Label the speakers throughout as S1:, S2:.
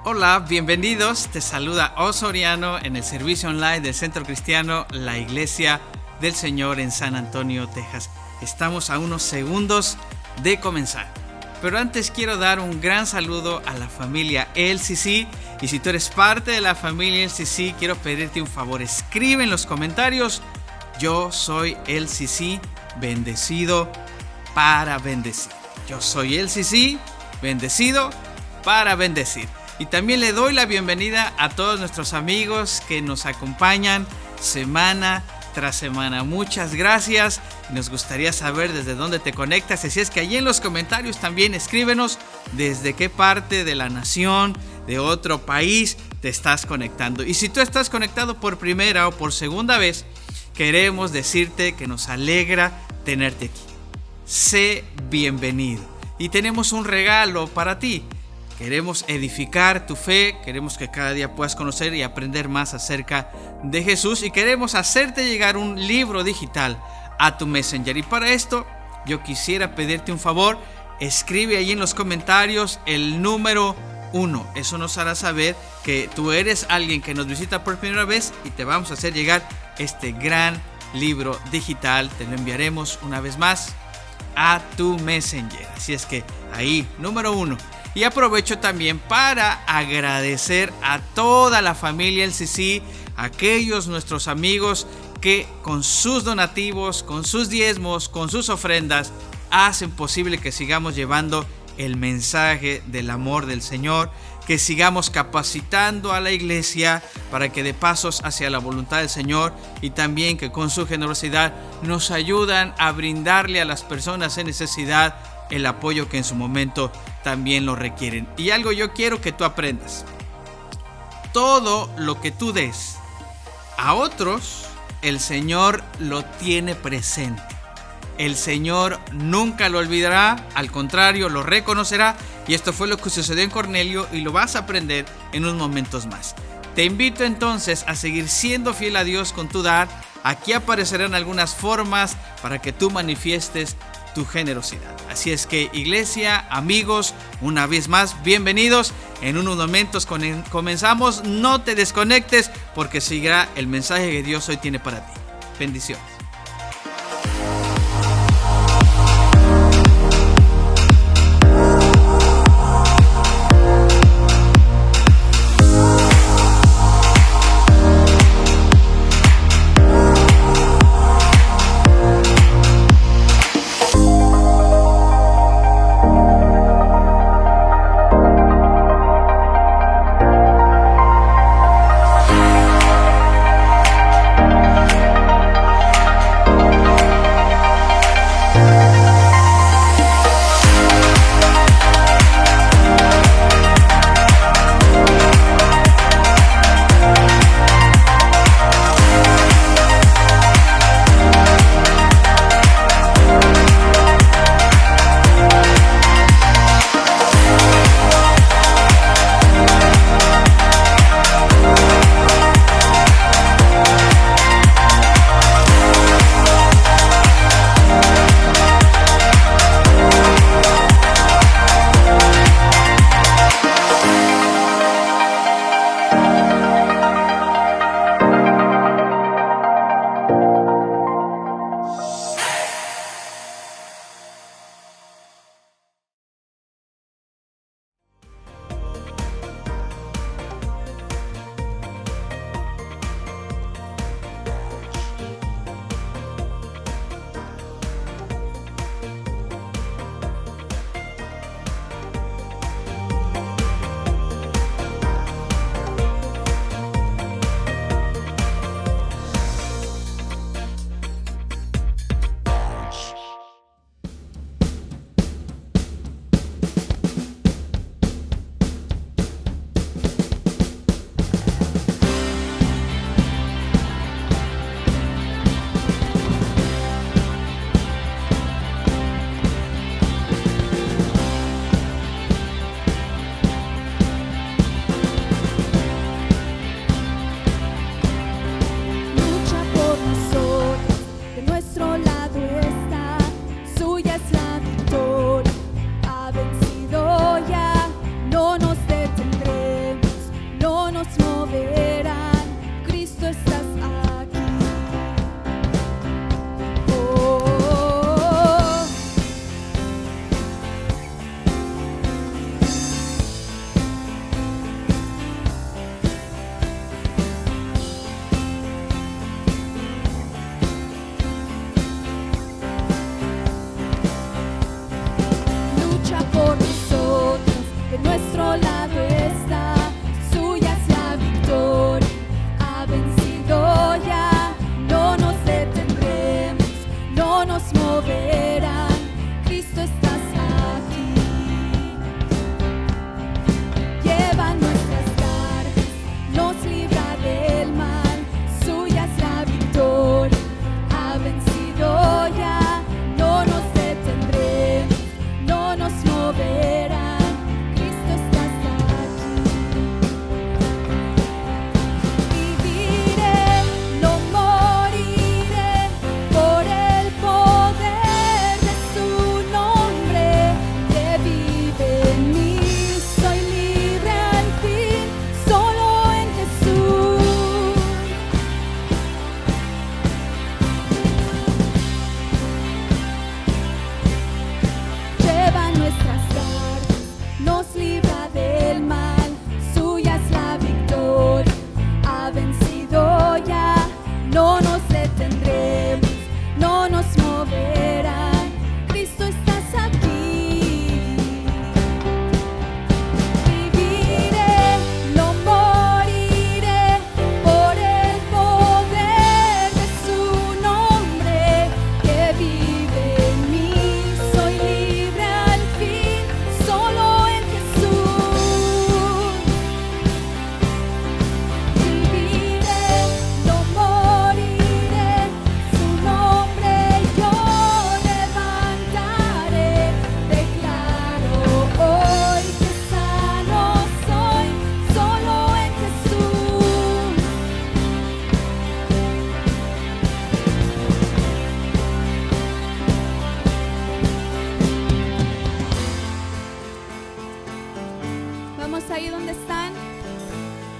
S1: Hola, bienvenidos. Te saluda Osoriano en el servicio online del Centro Cristiano La Iglesia del Señor en San Antonio, Texas. Estamos a unos segundos de comenzar. Pero antes quiero dar un gran saludo a la familia LCC. Y si tú eres parte de la familia LCC, quiero pedirte un favor. Escribe en los comentarios: yo soy LCC, bendecido para bendecir. Yo soy LCC, bendecido para bendecir. Y también le doy la bienvenida a todos nuestros amigos que nos acompañan semana tras semana. Muchas gracias. Nos gustaría saber desde dónde te conectas. Así es que allí en los comentarios también escríbenos desde qué parte de la nación, de otro país te estás conectando. Y si tú estás conectado por primera o por segunda vez, queremos decirte que nos alegra tenerte aquí. Sé bienvenido. Y tenemos un regalo para ti. Queremos edificar tu fe, queremos que cada día puedas conocer y aprender más acerca de Jesús y queremos hacerte llegar un libro digital a tu Messenger. Y para esto yo quisiera pedirte un favor: escribe ahí en los comentarios el número 1. Eso nos hará saber que tú eres alguien que nos visita por primera vez y te vamos a hacer llegar este gran libro digital. Te lo enviaremos una vez más a tu Messenger. Así es que ahí, número 1. Y aprovecho también para agradecer a toda la familia LCC, a aquellos nuestros amigos que con sus donativos, con sus diezmos, con sus ofrendas, hacen posible que sigamos llevando el mensaje del amor del Señor, que sigamos capacitando a la iglesia para que dé pasos hacia la voluntad del Señor y también que con su generosidad nos ayudan a brindarle a las personas en necesidad el apoyo que en su momento también lo requieren. Y algo yo quiero que tú aprendas: todo lo que tú des a otros, el Señor lo tiene presente. El Señor nunca lo olvidará, al contrario, lo reconocerá. Y esto fue lo que sucedió en Cornelio y lo vas a aprender en unos momentos más. Te invito entonces a seguir siendo fiel a Dios con tu dar. Aquí aparecerán algunas formas para que tú manifiestes tu generosidad. Así es que, iglesia, amigos, una vez más, bienvenidos. En unos momentos comenzamos. No te desconectes porque seguirá el mensaje que Dios hoy tiene para ti. Bendiciones.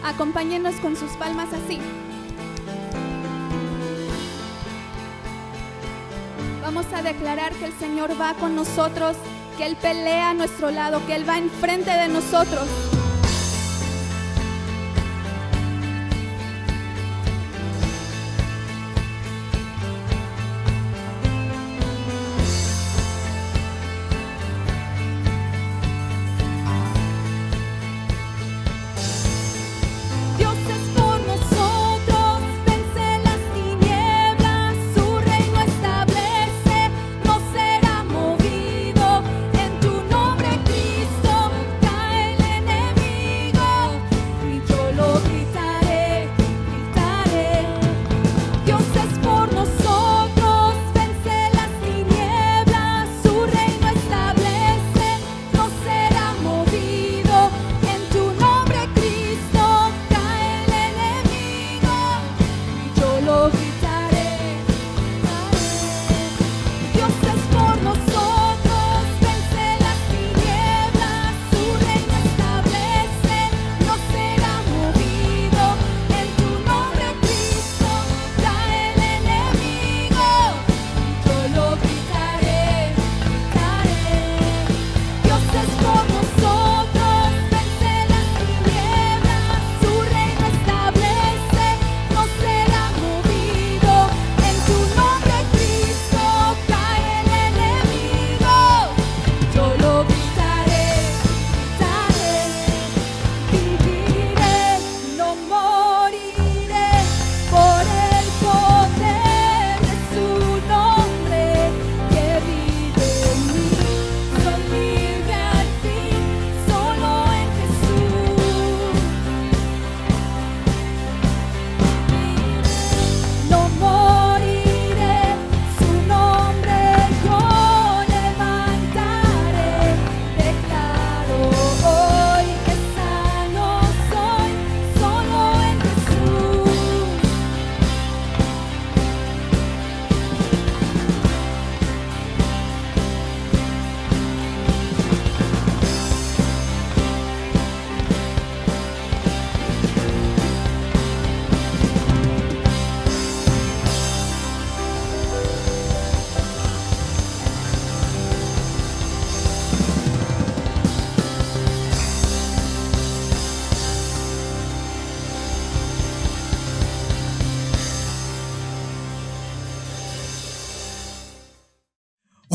S2: Acompáñenos con sus palmas así. Vamos a declarar que el Señor va con nosotros, que Él pelea a nuestro lado, que Él va enfrente de nosotros.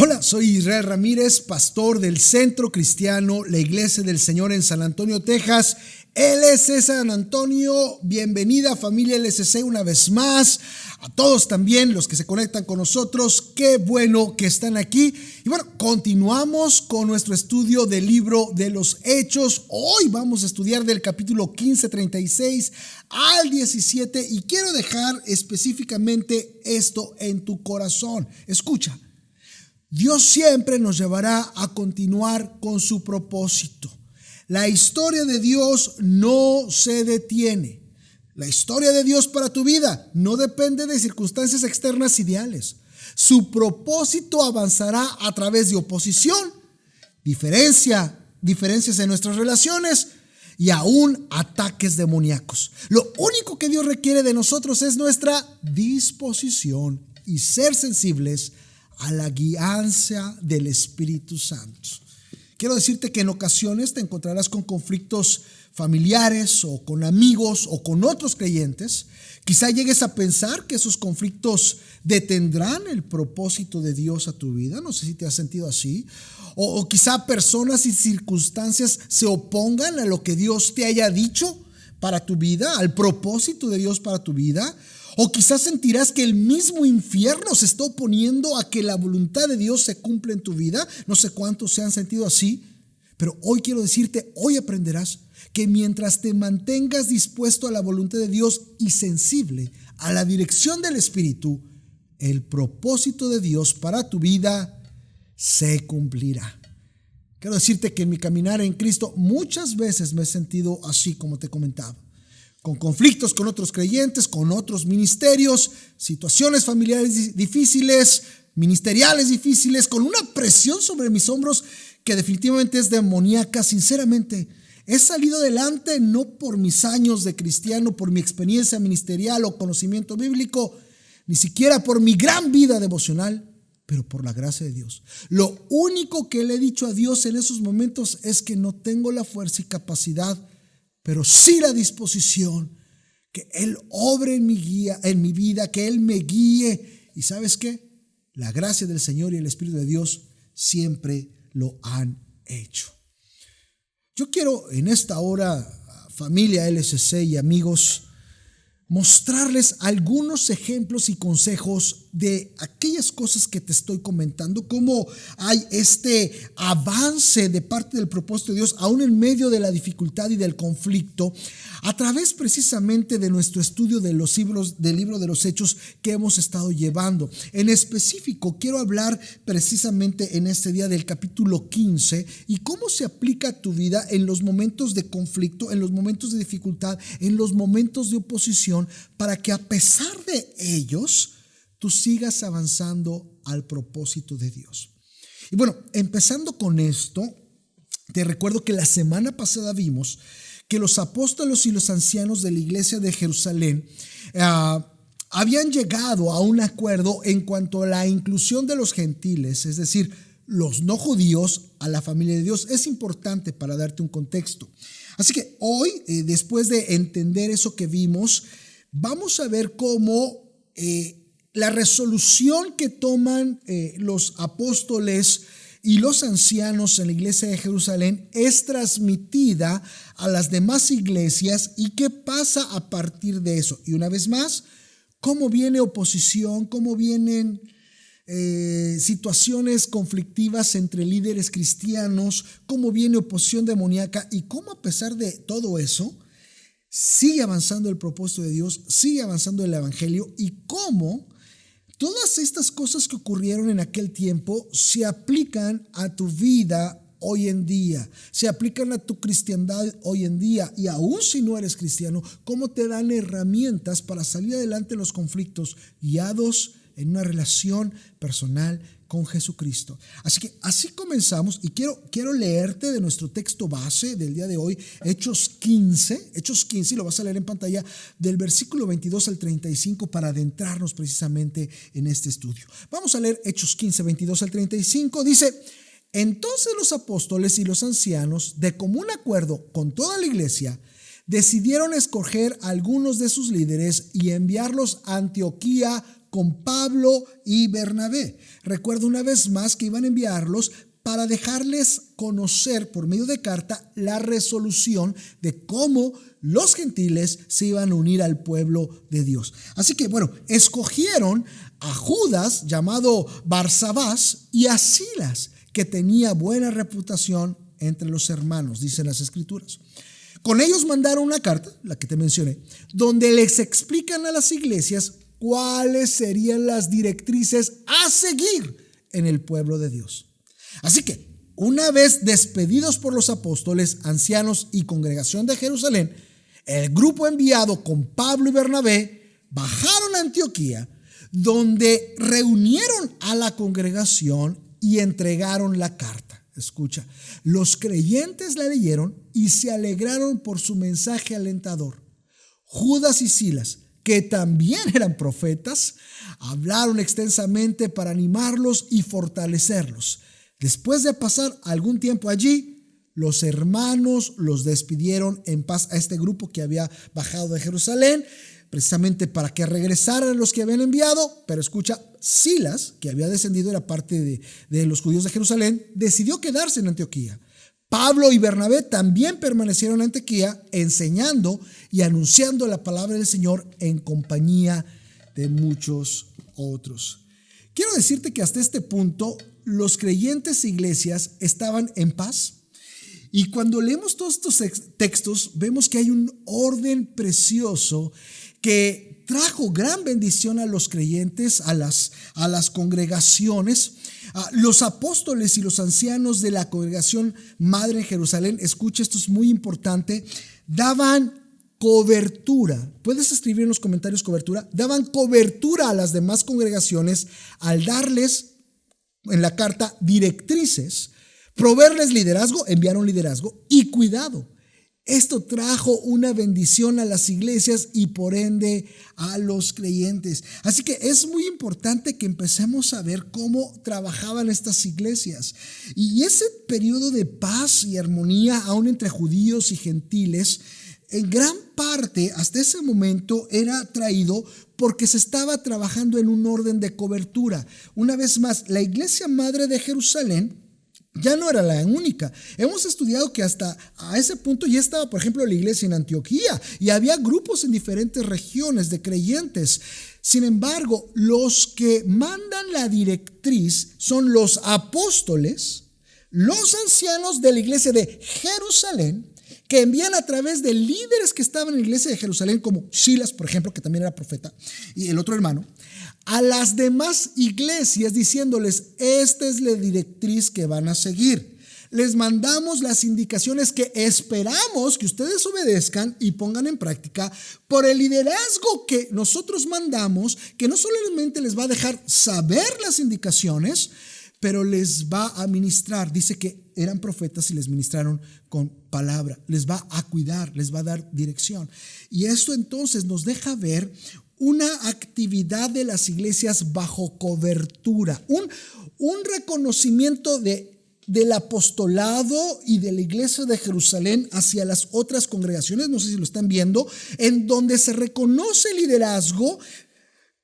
S3: Hola, soy Israel Ramírez, pastor del Centro Cristiano, la Iglesia del Señor en San Antonio, Texas. LSC San Antonio, bienvenida familia LSC una vez más. A todos también los que se conectan con nosotros, qué bueno que están aquí. Y bueno, continuamos con nuestro estudio del libro de los Hechos. Hoy vamos a estudiar del capítulo 15, 36 al 17 y quiero dejar específicamente esto en tu corazón. Escucha. Dios siempre nos llevará a continuar con su propósito. La historia de Dios no se detiene. La historia de Dios para tu vida no depende de circunstancias externas ideales. Su propósito avanzará a través de oposición, diferencias en nuestras relaciones y aún ataques demoníacos. Lo único que Dios requiere de nosotros es nuestra disposición y ser sensibles a la guianza del Espíritu Santo. Quiero decirte que en ocasiones te encontrarás con conflictos familiares o con amigos o con otros creyentes. Quizá llegues a pensar que esos conflictos detendrán el propósito de Dios a tu vida. No sé si te has sentido así. O quizá personas y circunstancias se opongan a lo que Dios te haya dicho para tu vida, al propósito de Dios para tu vida. O quizás sentirás que el mismo infierno se está oponiendo a que la voluntad de Dios se cumpla en tu vida. No sé cuántos se han sentido así, pero hoy quiero decirte, hoy aprenderás que mientras te mantengas dispuesto a la voluntad de Dios y sensible a la dirección del Espíritu, el propósito de Dios para tu vida se cumplirá. Quiero decirte que en mi caminar en Cristo muchas veces me he sentido así como te comentaba. Con conflictos con otros creyentes, con otros ministerios, situaciones familiares difíciles, ministeriales difíciles, con una presión sobre mis hombros que definitivamente es demoníaca. Sinceramente, He salido adelante no por mis años de cristiano, por mi experiencia ministerial o conocimiento bíblico, ni siquiera por mi gran vida devocional, pero por la gracia de Dios. Lo único que le he dicho a Dios en esos momentos es que no tengo la fuerza y capacidad, pero sí la disposición, que Él obre en mi vida, que Él me guíe. ¿Y sabes qué? La gracia del Señor y el Espíritu de Dios siempre lo han hecho. Yo quiero en esta hora, familia LCC y amigos, mostrarles algunos ejemplos y consejos de aquellas cosas que te estoy comentando, cómo hay este avance de parte del propósito de Dios, aún en medio de la dificultad y del conflicto, a través precisamente de nuestro estudio de los libros, del libro de los Hechos que hemos estado llevando. En específico, quiero hablar precisamente en este día del capítulo 15 y cómo se aplica a tu vida en los momentos de conflicto, en los momentos de dificultad, en los momentos de oposición, para que a pesar de ellos, tú sigas avanzando al propósito de Dios. Y bueno, empezando con esto, te recuerdo que la semana pasada vimos que los apóstoles y los ancianos de la iglesia de Jerusalén habían llegado a un acuerdo en cuanto a la inclusión de los gentiles, es decir, los no judíos, a la familia de Dios. Es importante para darte un contexto. Así que hoy, después de entender eso que vimos, vamos a ver cómo la resolución que toman los apóstoles y los ancianos en la iglesia de Jerusalén es transmitida a las demás iglesias y qué pasa a partir de eso. Y una vez más, cómo viene oposición, cómo vienen situaciones conflictivas entre líderes cristianos, cómo viene oposición demoníaca y cómo a pesar de todo eso sigue avanzando el propósito de Dios, sigue avanzando el evangelio y cómo todas estas cosas que ocurrieron en aquel tiempo se aplican a tu vida hoy en día, se aplican a tu cristiandad hoy en día y aún si no eres cristiano, cómo te dan herramientas para salir adelante en los conflictos guiados en una relación personal con Jesucristo. Así que así comenzamos y quiero leerte de nuestro texto base del día de hoy, Hechos 15, y lo vas a leer en pantalla, del versículo 22 al 35 para adentrarnos precisamente en este estudio. Vamos a leer Hechos 15, 22 al 35, dice: entonces los apóstoles y los ancianos, de común acuerdo con toda la iglesia, decidieron escoger a algunos de sus líderes y enviarlos a Antioquía con Pablo y Bernabé. Recuerdo una vez más que iban a enviarlos para dejarles conocer por medio de carta la resolución de cómo los gentiles se iban a unir al pueblo de Dios. Así que bueno, escogieron a Judas, llamado Barsabás, y a Silas, que tenía buena reputación entre los hermanos, dicen las escrituras. Con ellos mandaron una carta, la que te mencioné, donde les explican a las iglesias cuáles serían las directrices a seguir en el pueblo de Dios. Así que, una vez despedidos por los apóstoles, ancianos y congregación de Jerusalén, el grupo enviado con Pablo y Bernabé bajaron a Antioquía, donde reunieron a la congregación y entregaron la carta. Escucha, los creyentes la leyeron y se alegraron por su mensaje alentador. Judas y Silas, que también eran profetas, hablaron extensamente para animarlos y fortalecerlos. Después de pasar algún tiempo allí, los hermanos los despidieron en paz a este grupo que había bajado de Jerusalén, precisamente para que regresaran los que habían enviado. Pero escucha, Silas, que había descendido, era parte de los judíos de Jerusalén, decidió quedarse en Antioquía. Pablo y Bernabé también permanecieron en Antioquía enseñando y anunciando la palabra del Señor en compañía de muchos otros. Quiero decirte que hasta este punto los creyentes e iglesias estaban en paz. Y cuando leemos todos estos textos vemos que hay un orden precioso que trajo gran bendición a los creyentes, a las congregaciones. Los apóstoles y los ancianos de la congregación madre en Jerusalén, escucha, esto es muy importante, daban cobertura. Puedes escribir en los comentarios cobertura. Daban cobertura a las demás congregaciones al darles en la carta directrices, proveerles liderazgo, enviaron liderazgo y cuidado. Esto trajo una bendición a las iglesias y por ende a los creyentes. Así que es muy importante que empecemos a ver cómo trabajaban estas iglesias. Y ese periodo de paz y armonía aún entre judíos y gentiles, en gran parte hasta ese momento era traído porque se estaba trabajando en un orden de cobertura. Una vez más, la iglesia madre de Jerusalén ya no era la única. Hemos estudiado que hasta a ese punto ya estaba, por ejemplo, la iglesia en Antioquía y había grupos en diferentes regiones de creyentes. Sin embargo, los que mandan la directriz son los apóstoles, los ancianos de la iglesia de Jerusalén, que envían a través de líderes que estaban en la iglesia de Jerusalén, como Silas, por ejemplo, que también era profeta, y el otro hermano, a las demás iglesias diciéndoles: esta es la directriz que van a seguir. Les mandamos las indicaciones que esperamos que ustedes obedezcan y pongan en práctica por el liderazgo que nosotros mandamos, que no solamente les va a dejar saber las indicaciones, pero les va a ministrar. Dice que eran profetas y les ministraron con palabra. Les va a cuidar, les va a dar dirección. Y esto entonces nos deja ver una actividad de las iglesias bajo cobertura, un reconocimiento del apostolado y de la iglesia de Jerusalén hacia las otras congregaciones, no sé si lo están viendo, en donde se reconoce el liderazgo,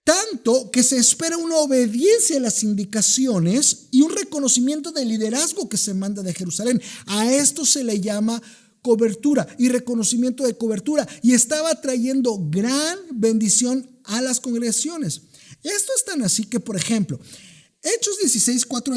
S3: tanto que se espera una obediencia a las indicaciones y un reconocimiento del liderazgo que se manda de Jerusalén. A esto se le llama cobertura y reconocimiento de cobertura, y estaba trayendo gran bendición a las congregaciones. Esto es tan así que, por ejemplo, Hechos 16, 4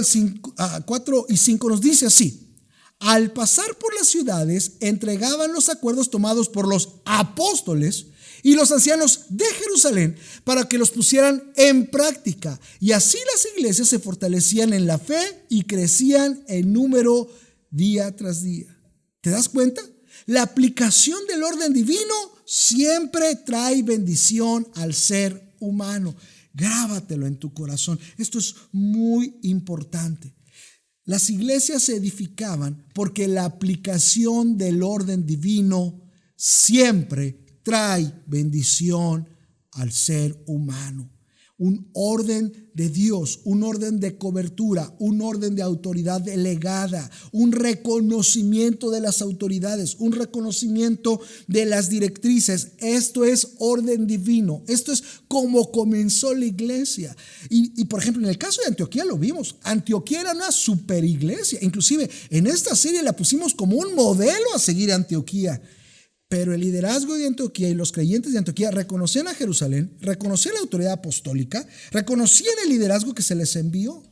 S3: y 5 nos dice así: al pasar por las ciudades, entregaban los acuerdos tomados por los apóstoles y los ancianos de Jerusalén para que los pusieran en práctica, y así las iglesias se fortalecían en la fe y crecían en número día tras día. ¿Te das cuenta? La aplicación del orden divino siempre trae bendición al ser humano. Grábatelo en tu corazón. Esto es muy importante. Las iglesias se edificaban porque la aplicación del orden divino siempre trae bendición al ser humano. Un orden de Dios, un orden de cobertura, un orden de autoridad delegada, un reconocimiento de las autoridades, un reconocimiento de las directrices. Esto es orden divino. Esto es como comenzó la iglesia. Y por ejemplo, en el caso de Antioquía lo vimos. Antioquía era una super iglesia. Inclusive en esta serie la pusimos como un modelo a seguir a Antioquía. Pero el liderazgo de Antioquía y los creyentes de Antioquía reconocían a Jerusalén, reconocían la autoridad apostólica, reconocían el liderazgo que se les envió.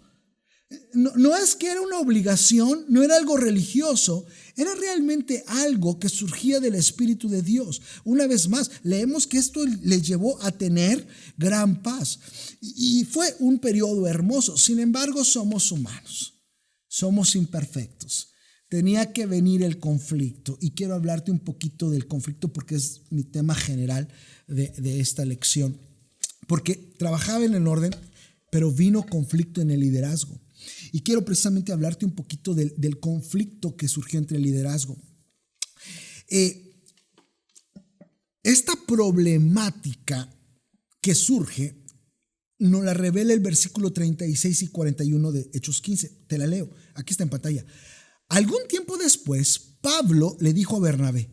S3: No es que era una obligación, no era algo religioso, era realmente algo que surgía del Espíritu de Dios. Una vez más, leemos que esto les llevó a tener gran paz. Y fue un periodo hermoso. Sin embargo, somos humanos, somos imperfectos. Tenía que venir el conflicto, y quiero hablarte un poquito del conflicto porque es mi tema general de esta lección. Porque trabajaba en el orden, pero vino conflicto en el liderazgo. Y quiero precisamente hablarte un poquito del conflicto que surgió entre el liderazgo. Esta problemática que surge nos la revela el versículo 36 y 41 de Hechos 15. Te la leo, aquí está en pantalla. Algún tiempo después, Pablo le dijo a Bernabé: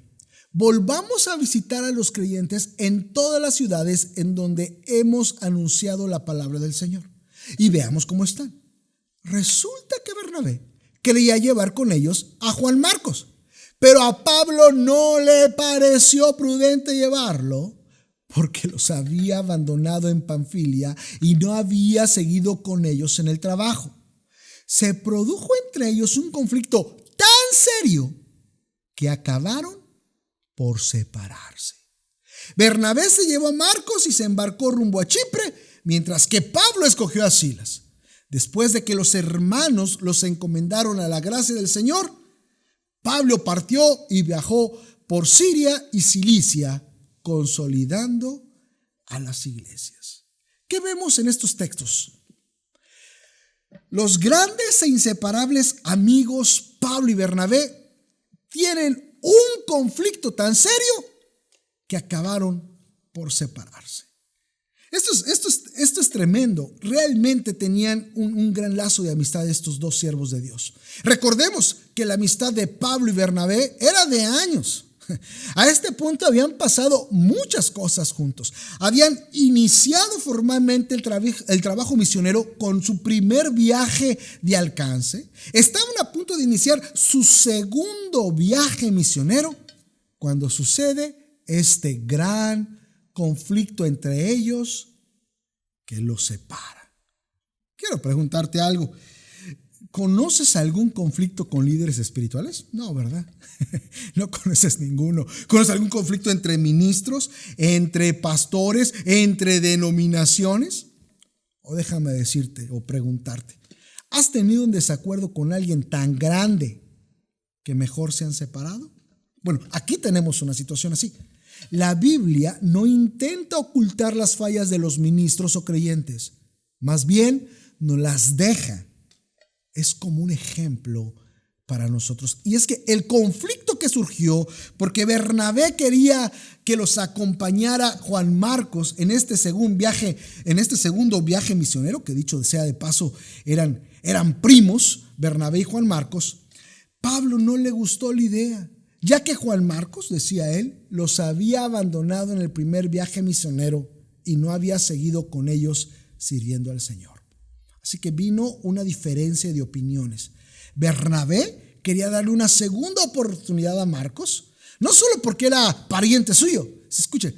S3: volvamos a visitar a los creyentes en todas las ciudades en donde hemos anunciado la palabra del Señor, y veamos cómo están. Resulta que Bernabé quería llevar con ellos a Juan Marcos, pero a Pablo no le pareció prudente llevarlo porque los había abandonado en Panfilia y no había seguido con ellos en el trabajo. Se produjo entre ellos un conflicto tan serio que acabaron por separarse. Bernabé se llevó a Marcos y se embarcó rumbo a Chipre, mientras que Pablo escogió a Silas. Después de que los hermanos los encomendaron a la gracia del Señor, Pablo partió y viajó por Siria y Cilicia, consolidando a las iglesias. ¿Qué vemos en estos textos? Los grandes e inseparables amigos Pablo y Bernabé tienen un conflicto tan serio que acabaron por separarse. Esto es tremendo. Realmente tenían un gran lazo de amistad estos dos siervos de Dios. Recordemos que la amistad de Pablo y Bernabé era de años. A este punto habían pasado muchas cosas juntos. Habían iniciado formalmente el trabajo misionero con su primer viaje de alcance. Estaban a punto de iniciar su segundo viaje misionero cuando sucede este gran conflicto entre ellos que los separa. Quiero preguntarte algo. ¿Conoces algún conflicto con líderes espirituales? No, ¿verdad? No conoces ninguno. ¿Conoces algún conflicto entre ministros, entre pastores, entre denominaciones? O déjame decirte o preguntarte, ¿has tenido un desacuerdo con alguien tan grande que mejor se han separado? Bueno, aquí tenemos una situación así. La Biblia no intenta ocultar las fallas de los ministros o creyentes, más bien nos las deja. Es como un ejemplo para nosotros. Y es que el conflicto que surgió porque Bernabé quería que los acompañara Juan Marcos en este segundo viaje misionero, que dicho sea de paso, eran primos, Bernabé y Juan Marcos. Pablo no le gustó la idea, ya que Juan Marcos, decía él, los había abandonado en el primer viaje misionero y no había seguido con ellos sirviendo al Señor. Así que vino una diferencia de opiniones. Bernabé quería darle una segunda oportunidad a Marcos, no solo porque era pariente suyo, se escuche,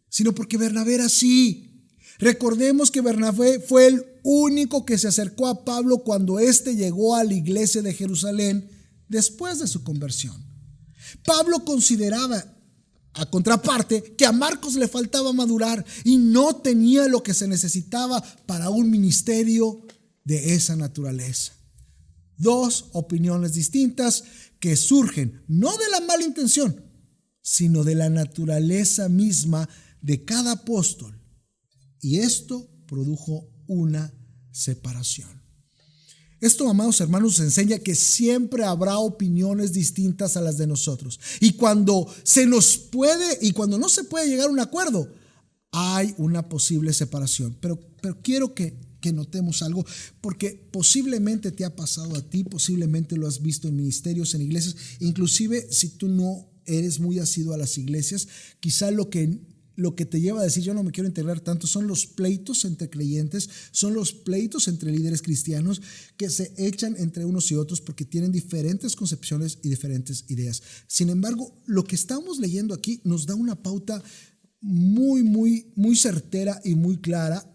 S3: sino porque Bernabé era así. Recordemos que Bernabé fue el único que se acercó a Pablo cuando éste llegó a la iglesia de Jerusalén después de su conversión. Pablo consideraba, a contraparte, que a Marcos le faltaba madurar y no tenía lo que se necesitaba para un ministerio de esa naturaleza. Dos opiniones distintas que surgen no de la mala intención, sino de la naturaleza misma de cada apóstol. Y esto produjo una separación. Esto, amados hermanos, nos enseña que siempre habrá opiniones distintas a las de nosotros. Y cuando no se puede llegar a un acuerdo, hay una posible separación. Pero quiero que notemos algo, porque posiblemente te ha pasado a ti, posiblemente lo has visto en ministerios, en iglesias, inclusive si tú no eres muy asiduo a las iglesias, quizá lo que te lleva a decir yo no me quiero integrar tanto son los pleitos entre creyentes, son los pleitos entre líderes cristianos que se echan entre unos y otros porque tienen diferentes concepciones y diferentes ideas. Sin embargo, lo que estamos leyendo aquí nos da una pauta muy, muy, muy certera y muy clara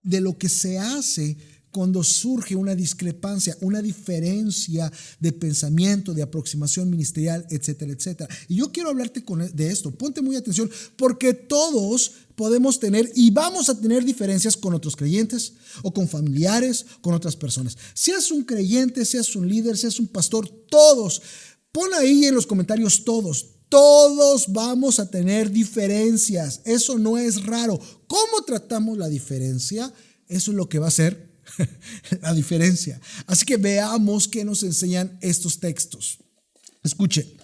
S3: de lo que se hace cuando surge una discrepancia, una diferencia de pensamiento, de aproximación ministerial, etcétera, etcétera. Y yo quiero hablarte de esto. Ponte muy atención, porque todos podemos tener y vamos a tener diferencias con otros creyentes o con familiares, con otras personas. Seas un creyente, seas un líder, seas un pastor, todos. Pon ahí en los comentarios todos vamos a tener diferencias. Eso no es raro. ¿Cómo tratamos la diferencia? Eso es lo que va a ser la diferencia. Así que veamos qué nos enseñan estos textos. Escuche,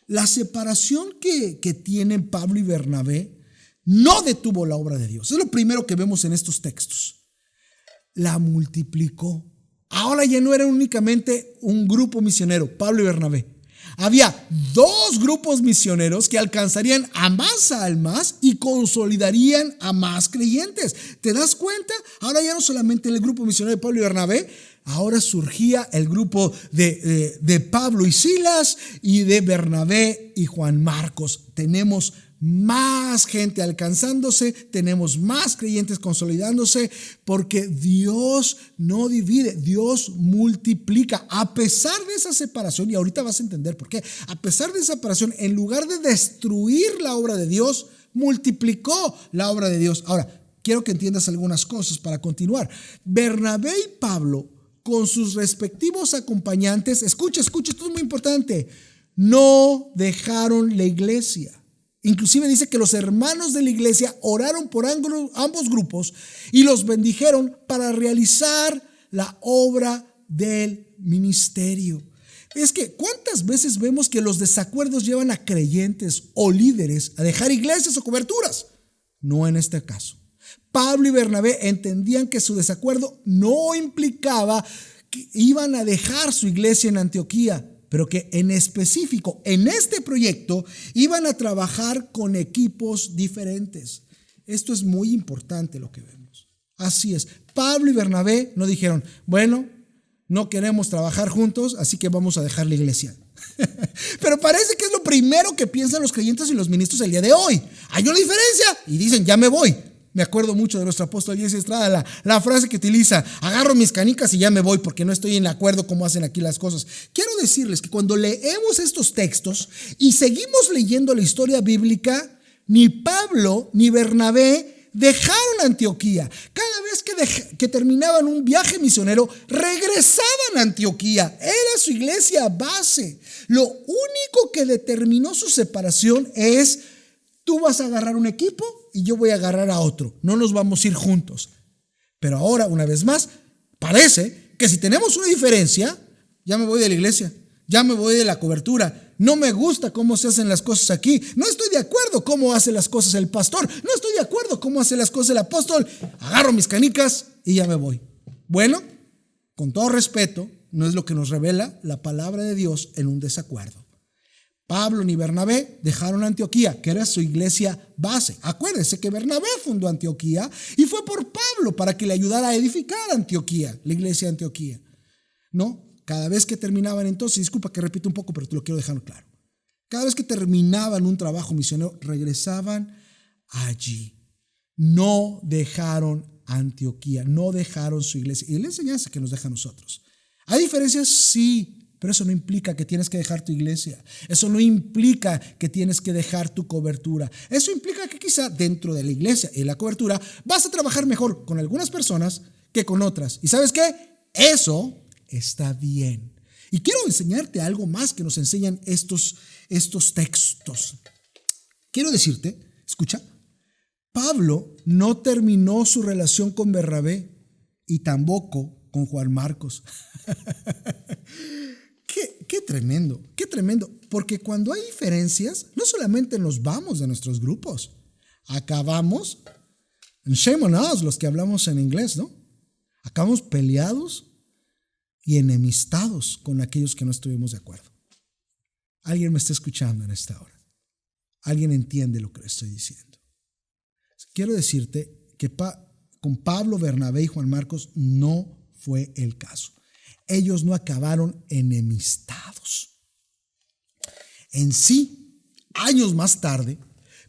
S3: la separación que tienen Pablo y Bernabé no detuvo la obra de Dios. Es lo primero que vemos en estos textos. La multiplicó. Ahora ya no era únicamente un grupo misionero, Pablo y Bernabé. Había dos grupos misioneros que alcanzarían a más almas y consolidarían a más creyentes. ¿Te das cuenta? Ahora ya no solamente el grupo misionero de Pablo y Bernabé, ahora surgía el grupo de Pablo y Silas y de Bernabé y Juan Marcos. Tenemos más gente alcanzándose, tenemos más creyentes consolidándose, porque Dios no divide, Dios multiplica. A pesar de esa separación, y ahorita vas a entender por qué, a pesar de esa separación, en lugar de destruir la obra de Dios, multiplicó la obra de Dios. Ahora, quiero que entiendas algunas cosas para continuar. Bernabé y Pablo, con sus respectivos acompañantes, escucha, esto es muy importante, no dejaron la iglesia. Inclusive dice que los hermanos de la iglesia oraron por ambos grupos y los bendijeron para realizar la obra del ministerio. Es que ¿cuántas veces vemos que los desacuerdos llevan a creyentes o líderes a dejar iglesias o coberturas? No en este caso. Pablo y Bernabé entendían que su desacuerdo no implicaba que iban a dejar su iglesia en Antioquía, pero que en específico, en este proyecto, iban a trabajar con equipos diferentes. Esto es muy importante lo que vemos. Así es. Pablo y Bernabé no dijeron, bueno, no queremos trabajar juntos, así que vamos a dejar la iglesia. Pero parece que es lo primero que piensan los creyentes y los ministros el día de hoy. Hay una diferencia y dicen, ya me voy. Me acuerdo mucho de nuestro apóstol Jesse Estrada, la frase que utiliza, agarro mis canicas y ya me voy porque no estoy en acuerdo cómo hacen aquí las cosas. Quiero decirles que cuando leemos estos textos y seguimos leyendo la historia bíblica, ni Pablo ni Bernabé dejaron Antioquía. Cada vez que terminaban un viaje misionero, regresaban a Antioquía. Era su iglesia base. Lo único que determinó su separación es, tú vas a agarrar un equipo y yo voy a agarrar a otro. No nos vamos a ir juntos. Pero ahora, una vez más, parece que si tenemos una diferencia, ya me voy de la iglesia, ya me voy de la cobertura. No me gusta cómo se hacen las cosas aquí. No estoy de acuerdo cómo hace las cosas el pastor. No estoy de acuerdo cómo hace las cosas el apóstol. Agarro mis canicas y ya me voy. Bueno, con todo respeto, no es lo que nos revela la palabra de Dios en un desacuerdo. Pablo ni Bernabé dejaron Antioquía, que era su iglesia base. Acuérdense que Bernabé fundó Antioquía y fue por Pablo para que le ayudara a edificar Antioquía, la iglesia de Antioquía. ¿No? Cada vez que terminaban entonces, disculpa que repito un poco, pero te lo quiero dejar claro. Cada vez que terminaban un trabajo misionero, regresaban allí. No dejaron Antioquía, no dejaron su iglesia. Y la enseñanza que nos deja a nosotros. ¿Hay diferencias? Sí. Pero eso no implica que tienes que dejar tu iglesia. Eso no implica que tienes que dejar tu cobertura. Eso implica que quizá dentro de la iglesia y la cobertura vas a trabajar mejor con algunas personas que con otras. ¿Y sabes qué? Eso está bien. Y quiero enseñarte algo más que nos enseñan estos textos. Quiero decirte, escucha, Pablo no terminó su relación con Bernabé y tampoco con Juan Marcos. Qué tremendo, porque cuando hay diferencias, no solamente nos vamos de nuestros grupos, acabamos, en shame on us, los que hablamos en inglés, ¿no? Acabamos peleados y enemistados con aquellos que no estuvimos de acuerdo. Alguien me está escuchando en esta hora. Alguien entiende lo que le estoy diciendo. Quiero decirte que con Pablo, Bernabé y Juan Marcos no fue el caso. Ellos no acabaron enemistados. En sí, años más tarde,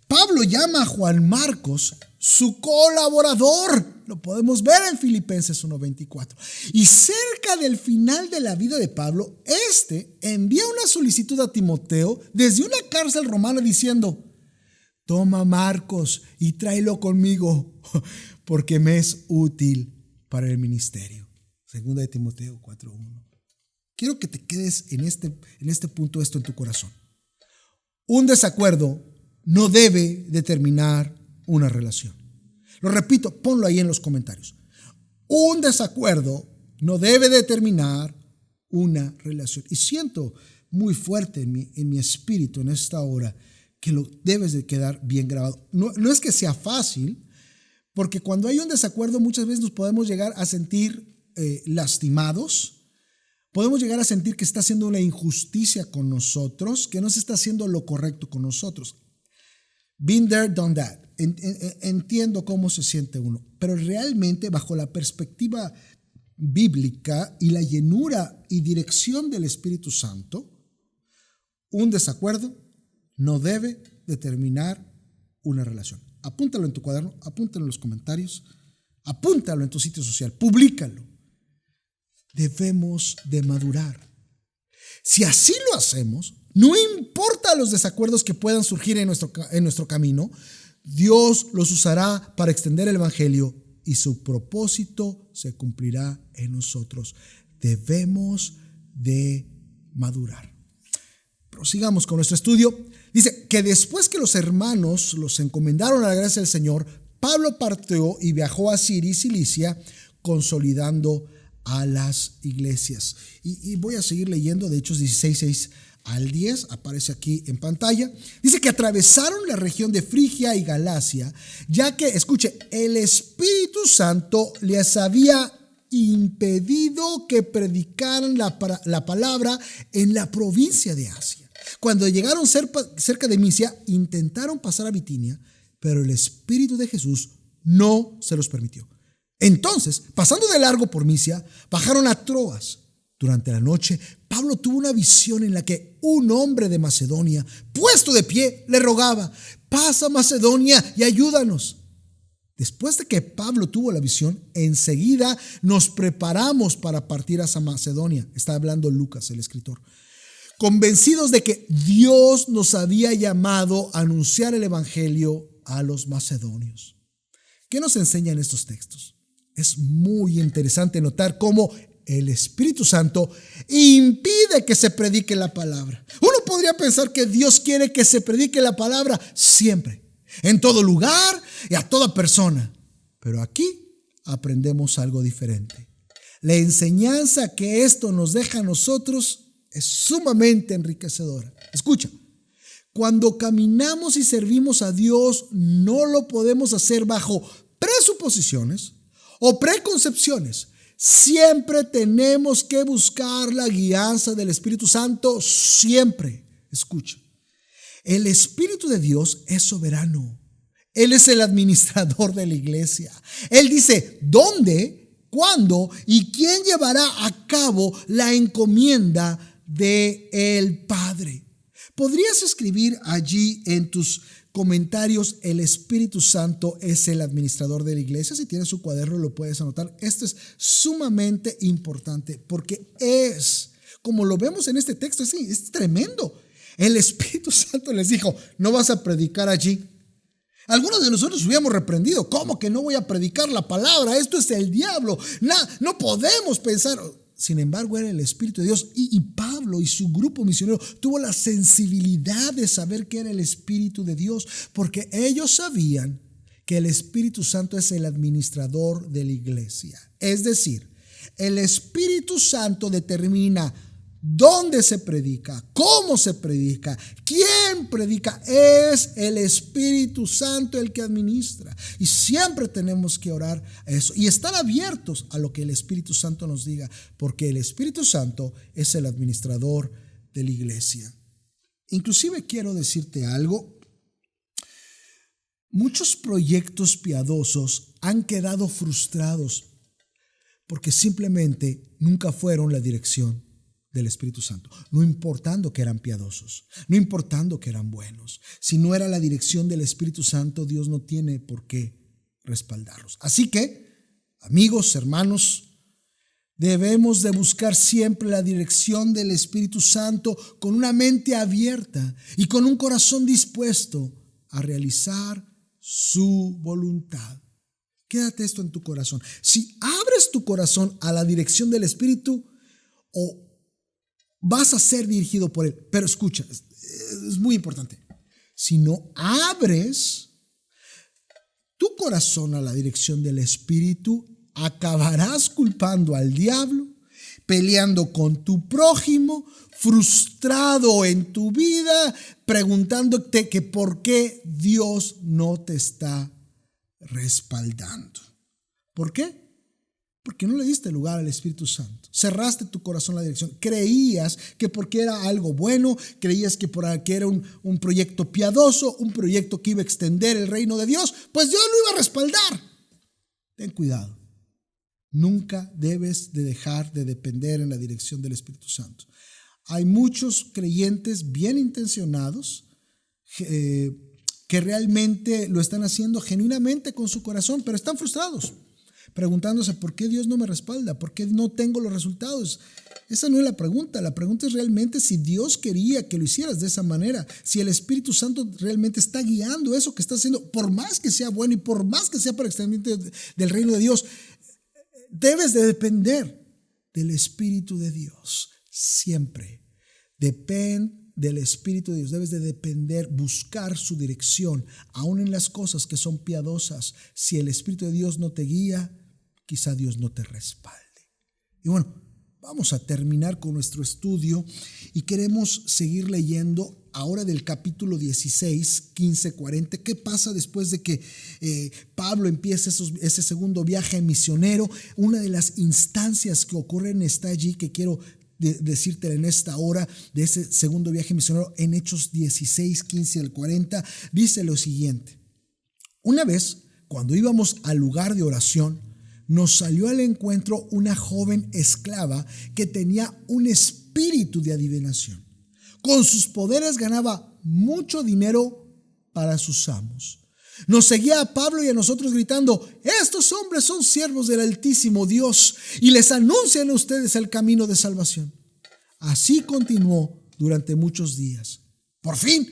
S3: Pablo llama a Juan Marcos su colaborador. Lo podemos ver en Filipenses 1:24. Y cerca del final de la vida de Pablo, envía una solicitud a Timoteo desde una cárcel romana diciendo, toma Marcos y tráelo conmigo porque me es útil para el ministerio. Segunda de Timoteo 4:1. Quiero que te quedes en este punto esto en tu corazón. Un desacuerdo no debe determinar una relación. Lo repito, ponlo ahí en los comentarios. Un desacuerdo no debe determinar una relación. Y siento muy fuerte en mi espíritu en esta hora que lo debes de quedar bien grabado. No es que sea fácil, porque cuando hay un desacuerdo muchas veces nos podemos llegar a sentir lastimados, podemos llegar a sentir que está haciendo una injusticia con nosotros, que no se está haciendo lo correcto con nosotros. Been there, done that. Entiendo cómo se siente uno, pero realmente bajo la perspectiva bíblica y la llenura y dirección del Espíritu Santo, un desacuerdo no debe determinar una relación. Apúntalo en tu cuaderno, apúntalo en los comentarios, apúntalo en tu sitio social, públicalo. Debemos de madurar. Si así lo hacemos, no importa los desacuerdos que puedan surgir en nuestro camino, Dios los usará para extender el evangelio y su propósito se cumplirá en nosotros. Debemos de madurar. Prosigamos con nuestro estudio. Dice que después que los hermanos los encomendaron a la gracia del Señor, Pablo partió y viajó a Siria y Cilicia, consolidando a las iglesias. Y voy a seguir leyendo de Hechos 16, 6 al 10, aparece aquí en pantalla. Dice que atravesaron la región de Frigia y Galacia, ya que, escuche, el Espíritu Santo les había impedido que predicaran la palabra en la provincia de Asia. Cuando llegaron cerca de Misia, intentaron pasar a Bitinia, pero el Espíritu de Jesús no se los permitió. Entonces, pasando de largo por Misia, bajaron a Troas. Durante la noche, Pablo tuvo una visión en la que un hombre de Macedonia, puesto de pie, le rogaba: pasa a Macedonia y ayúdanos. Después de que Pablo tuvo la visión, enseguida nos preparamos para partir hacia Macedonia. Está hablando Lucas, el escritor. Convencidos de que Dios nos había llamado a anunciar el evangelio a los macedonios. ¿Qué nos enseñan estos textos? Es muy interesante notar cómo el Espíritu Santo impide que se predique la palabra. Uno podría pensar que Dios quiere que se predique la palabra siempre, en todo lugar y a toda persona. Pero aquí aprendemos algo diferente. La enseñanza que esto nos deja a nosotros es sumamente enriquecedora. Escucha, cuando caminamos y servimos a Dios, no lo podemos hacer bajo presuposiciones o preconcepciones. Siempre tenemos que buscar la guianza del Espíritu Santo, siempre. Escucha, el Espíritu de Dios es soberano. Él es el administrador de la iglesia. Él dice dónde, cuándo y quién llevará a cabo la encomienda del Padre. ¿Podrías escribir allí en tus comentarios: el Espíritu Santo es el administrador de la iglesia? Si tienes su cuaderno lo puedes anotar. Esto es sumamente importante porque es, como lo vemos en este texto, es tremendo. El Espíritu Santo les dijo: no vas a predicar allí. Algunos de nosotros hubiéramos reprendido: ¿cómo que no voy a predicar la palabra? Esto es el diablo. No podemos pensar. Sin embargo, era el Espíritu de Dios y Pablo y su grupo misionero tuvo la sensibilidad de saber que era el Espíritu de Dios, porque ellos sabían que el Espíritu Santo es el administrador de la iglesia. Es decir, el Espíritu Santo determina dónde se predica, cómo se predica, quién predica. Es el Espíritu Santo el que administra. Y siempre tenemos que orar a eso y estar abiertos a lo que el Espíritu Santo nos diga, porque el Espíritu Santo es el administrador de la iglesia. Inclusive quiero decirte algo. Muchos proyectos piadosos han quedado frustrados porque simplemente nunca fueron la dirección del Espíritu Santo, no importando que eran piadosos, no importando que eran buenos. Si no era la dirección del Espíritu Santo, Dios no tiene por qué respaldarlos. Así que, amigos, hermanos, debemos de buscar siempre la dirección del Espíritu Santo con una mente abierta y con un corazón dispuesto a realizar su voluntad. Quédate esto en tu corazón. Si abres tu corazón a la dirección del Espíritu, vas a ser dirigido por Él. Pero escucha, es muy importante. Si no abres tu corazón a la dirección del Espíritu, acabarás culpando al diablo, peleando con tu prójimo, frustrado en tu vida, preguntándote que por qué Dios no te está respaldando. ¿Por qué? Porque no le diste lugar al Espíritu Santo. Cerraste tu corazón a la dirección. Creías que porque era algo bueno, creías que porque era un proyecto piadoso, un proyecto que iba a extender el reino de Dios, pues Dios lo iba a respaldar. Ten cuidado. Nunca debes de dejar de depender en la dirección del Espíritu Santo. Hay muchos creyentes bien intencionados que realmente lo están haciendo genuinamente con su corazón, pero están frustrados, preguntándose por qué Dios no me respalda, por qué no tengo los resultados. Esa no es la pregunta. La pregunta es realmente si Dios quería que lo hicieras de esa manera, si el Espíritu Santo realmente está guiando eso que estás haciendo, por más que sea bueno y por más que sea para extender del reino de Dios. Debes de depender del Espíritu de Dios siempre. Depende del Espíritu de Dios. Debes de depender, buscar su dirección, aún en las cosas que son piadosas. Si el Espíritu de Dios no te guía, quizá Dios no te respalde. Y bueno, vamos a terminar con nuestro estudio y queremos seguir leyendo ahora del capítulo 16, 15, 40. ¿Qué pasa después de que Pablo empieza ese segundo viaje misionero? Una de las instancias que ocurren está allí, que quiero decirte en esta hora de ese segundo viaje misionero, en Hechos 16, 15 al 40, dice lo siguiente: una vez, cuando íbamos al lugar de oración, nos salió al encuentro una joven esclava que tenía un espíritu de adivinación. Con sus poderes ganaba mucho dinero para sus amos. Nos seguía a Pablo y a nosotros gritando: estos hombres son siervos del Altísimo Dios y les anuncian a ustedes el camino de salvación. Así continuó durante muchos días. Por fin,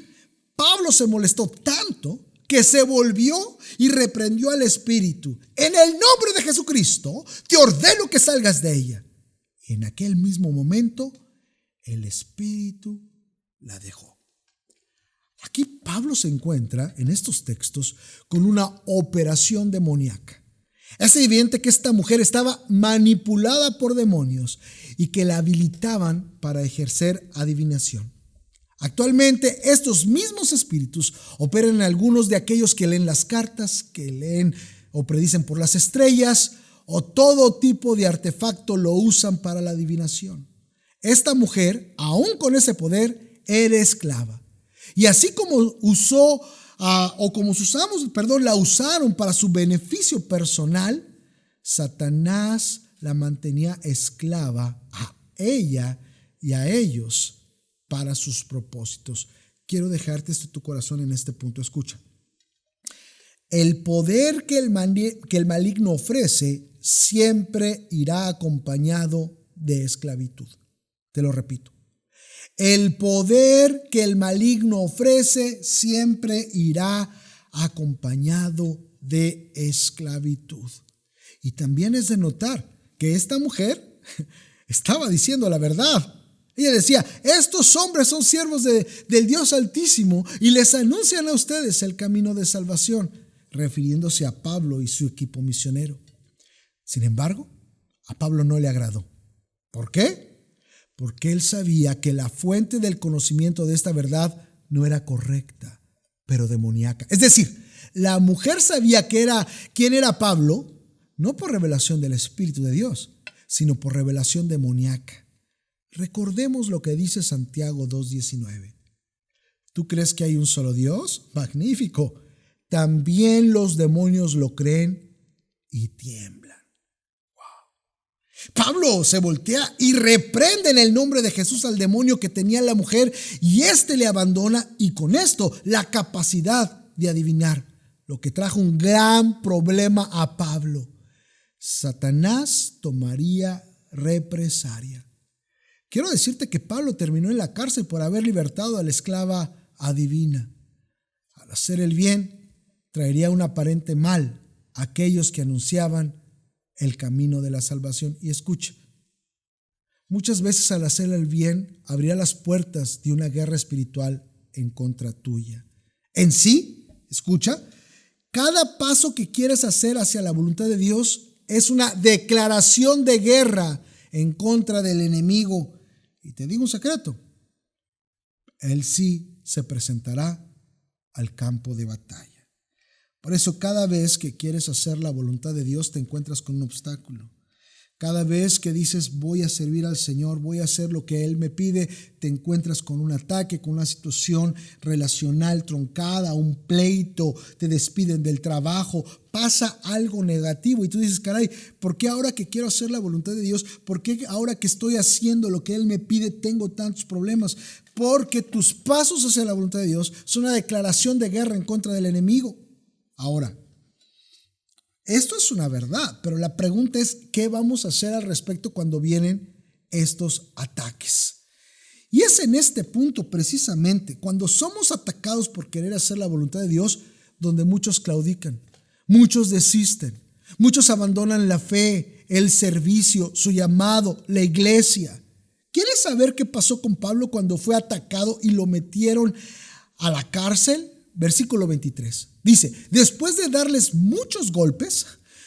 S3: Pablo se molestó tanto que se volvió y reprendió al espíritu: en el nombre de Jesucristo te ordeno que salgas de ella. Y en aquel mismo momento el espíritu la dejó. Aquí Pablo se encuentra en estos textos con una operación demoníaca. Es evidente que esta mujer estaba manipulada por demonios y que la habilitaban para ejercer adivinación. Actualmente estos mismos espíritus operan en algunos de aquellos que leen las cartas, que leen o predicen por las estrellas, o todo tipo de artefacto lo usan para la adivinación. Esta mujer, aún con ese poder, era esclava. Y así como la usaron para su beneficio personal, Satanás la mantenía esclava a ella y a ellos para sus propósitos. Quiero dejarte esto en tu corazón en este punto. Escucha. El poder que el maligno ofrece siempre irá acompañado de esclavitud. Te lo repito. El poder que el maligno ofrece siempre irá acompañado de esclavitud. Y también es de notar que esta mujer estaba diciendo la verdad. Ella decía: estos hombres son siervos del Dios Altísimo y les anuncian a ustedes el camino de salvación, refiriéndose a Pablo y su equipo misionero. Sin embargo, a Pablo no le agradó. ¿Por qué? Porque él sabía que la fuente del conocimiento de esta verdad no era correcta, pero demoníaca. Es decir, la mujer sabía quién era Pablo, no por revelación del Espíritu de Dios, sino por revelación demoníaca. Recordemos lo que dice Santiago 2:19. ¿Tú crees que hay un solo Dios? Magnífico. También los demonios lo creen y tiemblan. Pablo se voltea y reprende en el nombre de Jesús al demonio que tenía la mujer, y éste le abandona, y con esto la capacidad de adivinar, lo que trajo un gran problema a Pablo. Satanás tomaría represalia. Quiero decirte que Pablo terminó en la cárcel por haber libertado a la esclava adivina. Al hacer el bien, traería un aparente mal a aquellos que anunciaban el camino de la salvación. Y escucha, muchas veces al hacer el bien abrirá las puertas de una guerra espiritual en contra tuya. En sí, escucha, cada paso que quieres hacer hacia la voluntad de Dios es una declaración de guerra en contra del enemigo. Y te digo un secreto: él sí se presentará al campo de batalla. Por eso, cada vez que quieres hacer la voluntad de Dios, te encuentras con un obstáculo. Cada vez que dices: voy a servir al Señor, voy a hacer lo que Él me pide, te encuentras con un ataque, con una situación relacional truncada, un pleito, te despiden del trabajo, pasa algo negativo y tú dices: caray, ¿por qué ahora que quiero hacer la voluntad de Dios? ¿Por qué ahora que estoy haciendo lo que Él me pide tengo tantos problemas? Porque tus pasos hacia la voluntad de Dios son una declaración de guerra en contra del enemigo. Ahora, esto es una verdad, pero la pregunta es: ¿qué vamos a hacer al respecto cuando vienen estos ataques? Y es en este punto precisamente, cuando somos atacados por querer hacer la voluntad de Dios, donde muchos claudican, muchos desisten, muchos abandonan la fe, el servicio, su llamado, la iglesia. ¿Quieres saber qué pasó con Pablo cuando fue atacado y lo metieron a la cárcel? Versículo 23. Dice: después de darles muchos golpes,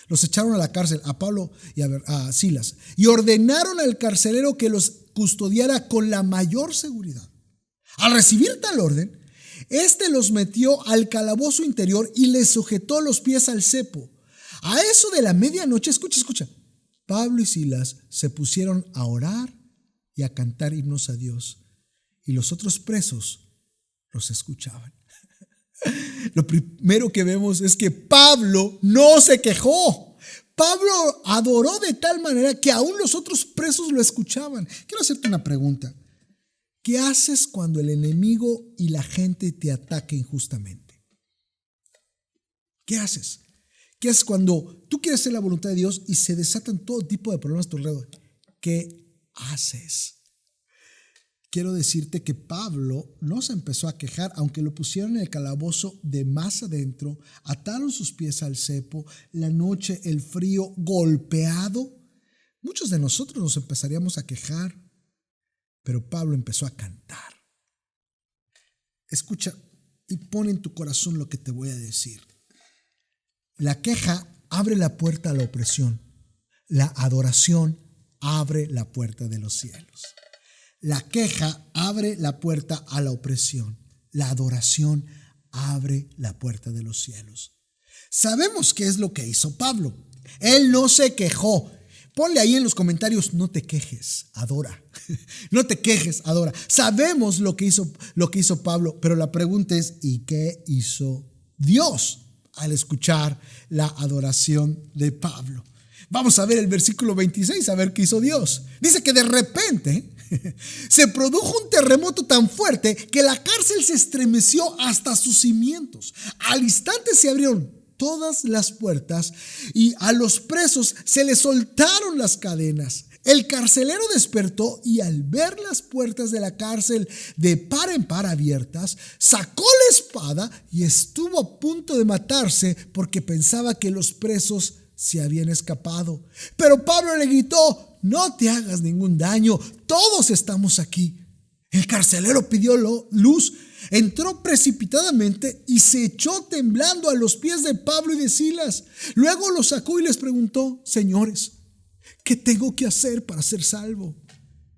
S3: Los echaron a la cárcel, a Pablo y a Silas, y ordenaron al carcelero que los custodiara con la mayor seguridad. Al recibir tal orden, este los metió al calabozo interior y les sujetó los pies al cepo. A eso de la medianoche, escucha, Pablo y Silas se pusieron a orar y a cantar himnos a Dios, y los otros presos los escuchaban. Lo primero que vemos es que Pablo no se quejó. Pablo adoró de tal manera que aún los otros presos lo escuchaban. Quiero hacerte una pregunta. ¿Qué haces cuando el enemigo y la gente te ataca injustamente? ¿Qué haces? ¿Qué haces cuando tú quieres hacer la voluntad de Dios y se desatan todo tipo de problemas a tu alrededor? ¿Qué haces? Quiero decirte que Pablo no se empezó a quejar, aunque lo pusieron en el calabozo de más adentro, ataron sus pies al cepo, la noche, el frío, golpeado. Muchos de nosotros nos empezaríamos a quejar, pero Pablo empezó a cantar. Escucha y pon en tu corazón lo que te voy a decir. La queja abre la puerta a la opresión. La adoración abre la puerta de los cielos. La queja abre la puerta a la opresión. La adoración abre la puerta de los cielos. Sabemos qué es lo que hizo Pablo. Él no se quejó. Ponle ahí en los comentarios, no te quejes, adora. No te quejes, adora. Sabemos lo que hizo Pablo, pero la pregunta es, ¿y qué hizo Dios al escuchar la adoración de Pablo? Vamos a ver el versículo 26, a ver qué hizo Dios. Dice que de repente se produjo un terremoto tan fuerte que la cárcel se estremeció hasta sus cimientos. Al instante se abrieron todas las puertas y a los presos se les soltaron las cadenas. El carcelero despertó y al ver las puertas de la cárcel de par en par abiertas, sacó la espada y estuvo a punto de matarse porque pensaba que los presos se habían escapado. Pero Pablo le gritó: no te hagas ningún daño, todos estamos aquí. El carcelero pidió luz, entró precipitadamente y se echó temblando a los pies de Pablo y de Silas. Luego los sacó y les preguntó: señores, ¿qué tengo que hacer para ser salvo?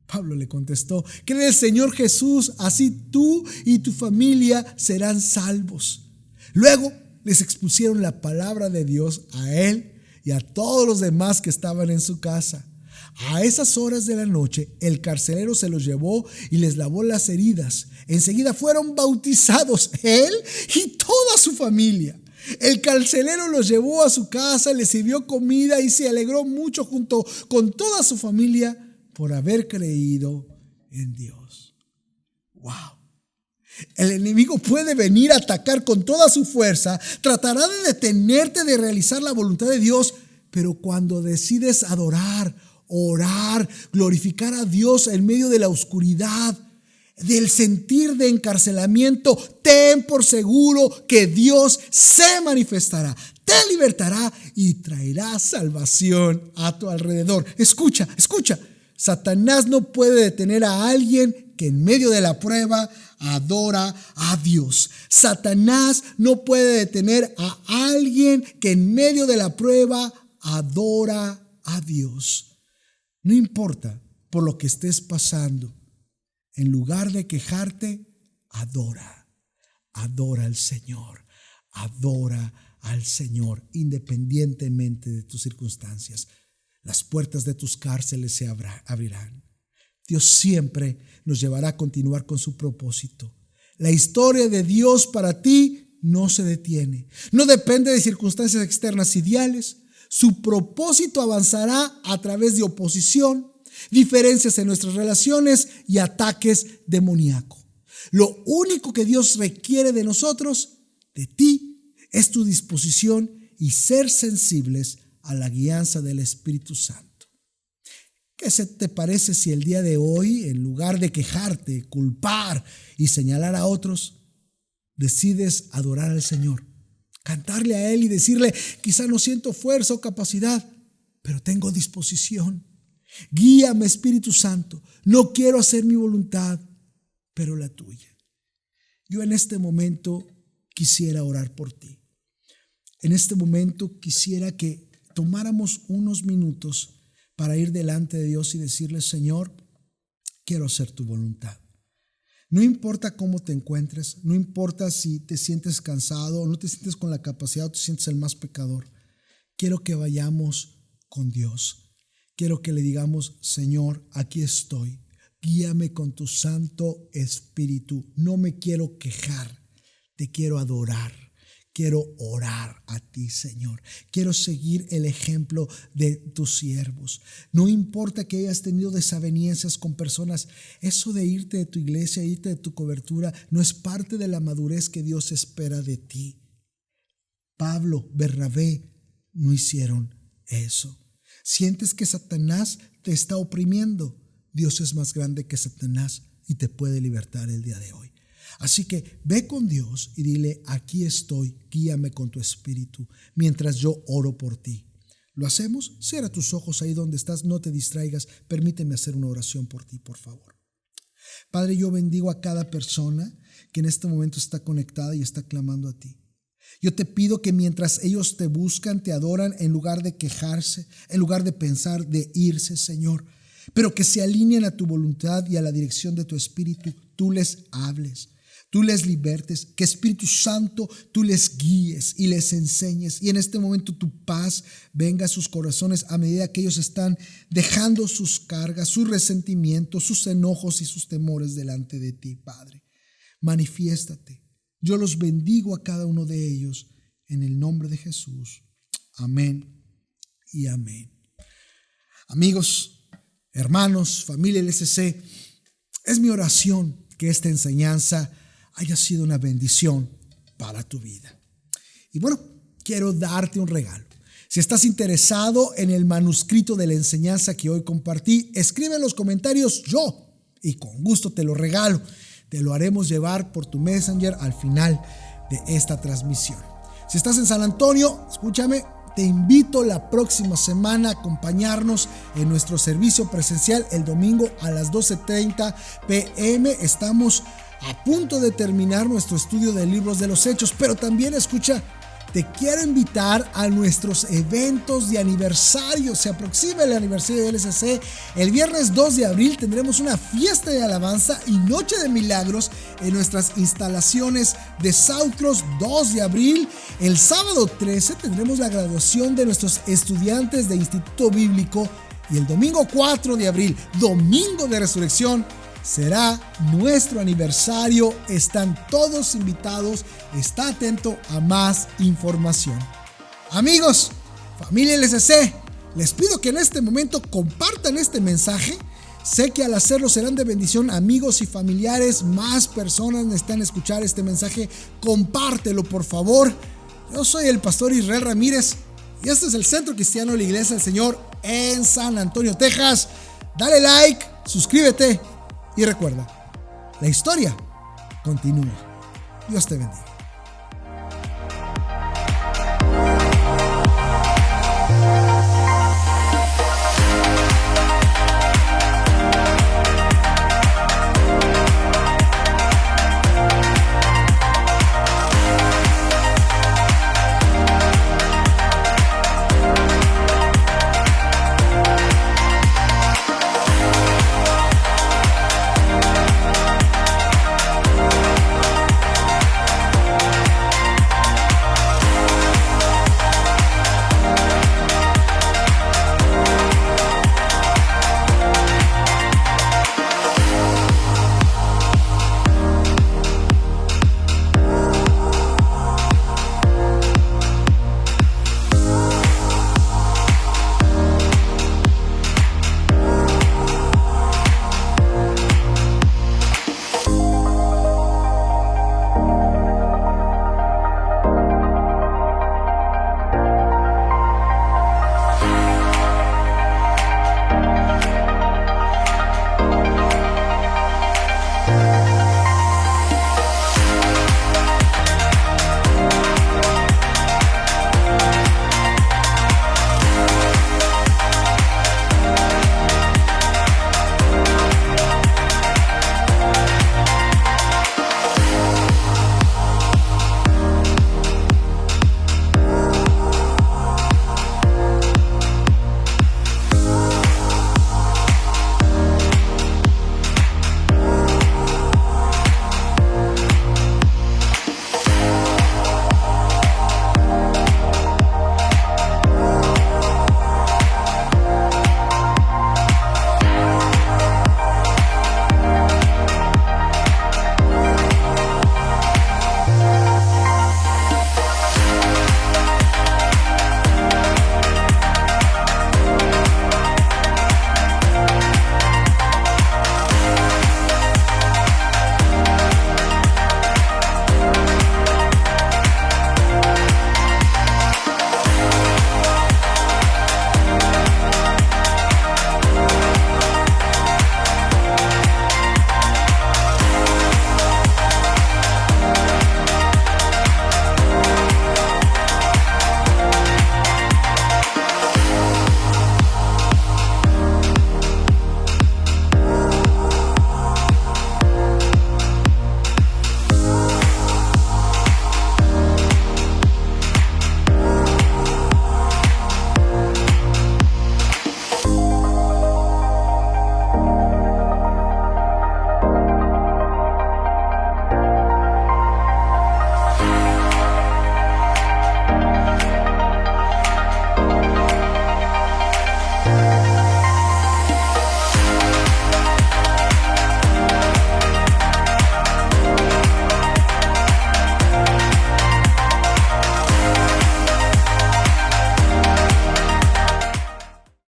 S3: Pablo le contestó: cree en el Señor Jesús, así tú y tu familia serán salvos. Luego les expusieron la palabra de Dios a él y a todos los demás que estaban en su casa. A esas horas de la noche, el carcelero se los llevó y les lavó las heridas. Enseguida fueron bautizados él y toda su familia. El carcelero los llevó a su casa, les sirvió comida y se alegró mucho junto con toda su familia por haber creído en Dios. ¡Wow! El enemigo puede venir a atacar con toda su fuerza, tratará de detenerte de realizar la voluntad de Dios, pero cuando decides adorar, orar, glorificar a Dios en medio de la oscuridad, del sentir de encarcelamiento, ten por seguro que Dios se manifestará, te libertará y traerá salvación a tu alrededor. Escucha, Satanás no puede detener a alguien que en medio de la prueba adora a Dios. Satanás no puede detener a alguien que en medio de la prueba adora a Dios. No importa por lo que estés pasando, en lugar de quejarte, adora al Señor, adora al Señor, independientemente de tus circunstancias. Las puertas de tus cárceles se abrirán. Dios siempre nos llevará a continuar con su propósito. La historia de Dios para ti no se detiene. No depende de circunstancias externas ideales. Su propósito avanzará a través de oposición, diferencias en nuestras relaciones y ataques demoníacos. Lo único que Dios requiere de nosotros, de ti, es tu disposición y ser sensibles a la guianza del Espíritu Santo. ¿Qué se te parece si el día de hoy, en lugar de quejarte, culpar y señalar a otros, decides adorar al Señor, cantarle a Él y decirle: quizá no siento fuerza o capacidad, pero tengo disposición. Guíame, Espíritu Santo. No quiero hacer mi voluntad, pero la tuya. Yo en este momento quisiera orar por ti. En este momento quisiera que tomáramos unos minutos para ir delante de Dios y decirle: Señor, quiero hacer tu voluntad. No importa cómo te encuentres, no importa si te sientes cansado o no te sientes con la capacidad o te sientes el más pecador. Quiero que vayamos con Dios. Quiero que le digamos: Señor, aquí estoy. Guíame con tu Santo Espíritu. No me quiero quejar, te quiero adorar. Quiero orar a ti, Señor. Quiero seguir el ejemplo de tus siervos. No importa que hayas tenido desavenencias con personas. Eso de irte de tu iglesia, irte de tu cobertura, no es parte de la madurez que Dios espera de ti. Pablo, Bernabé no hicieron eso. Sientes que Satanás te está oprimiendo. Dios es más grande que Satanás y te puede libertar el día de hoy. Así que ve con Dios y dile: aquí estoy, guíame con tu espíritu mientras yo oro por ti. ¿Lo hacemos? Cierra tus ojos ahí donde estás, no te distraigas. Permíteme hacer una oración por ti, por favor. Padre, yo bendigo a cada persona que en este momento está conectada y está clamando a ti. Yo te pido que mientras ellos te buscan, te adoran, en lugar de quejarse, en lugar de pensar de irse, Señor, pero que se alineen a tu voluntad y a la dirección de tu espíritu, tú les hables. Tú les libertes, que Espíritu Santo tú les guíes y les enseñes. Y en este momento tu paz venga a sus corazones a medida que ellos están dejando sus cargas, sus resentimientos, sus enojos y sus temores delante de ti, Padre. Manifiéstate. Yo los bendigo a cada uno de ellos en el nombre de Jesús. Amén y amén. Amigos, hermanos, familia LSC, es mi oración que esta enseñanza haya sido una bendición para tu vida. Y bueno, quiero darte un regalo. Si estás interesado en el manuscrito de la enseñanza que hoy compartí, escribe en los comentarios yo y con gusto te lo regalo. Te lo haremos llevar por tu Messenger al final de esta transmisión. Si estás en San Antonio, escúchame, te invito la próxima semana a acompañarnos en nuestro servicio presencial el domingo a las 12:30 p.m. Estamos a punto de terminar nuestro estudio de libros de los Hechos, pero también escucha, te quiero invitar a nuestros eventos de aniversario. Se aproxima el aniversario de LSC. El viernes 2 de abril tendremos una fiesta de alabanza y noche de milagros en nuestras instalaciones de South Cross. 2 de abril. El sábado 13 tendremos la graduación de nuestros estudiantes de Instituto Bíblico. Y el domingo 4 de abril, domingo de resurrección, será nuestro aniversario. Están todos invitados. Está atento a más información. Amigos, familia LSC, les pido que en este momento compartan este mensaje. Sé que al hacerlo serán de bendición. Amigos y familiares, más personas necesitan escuchar este mensaje. Compártelo, por favor. Yo soy el pastor Israel Ramírez y este es el Centro Cristiano de la Iglesia del Señor en San Antonio, Texas. Dale like, suscríbete. Y recuerda, la historia continúa. Dios te bendiga.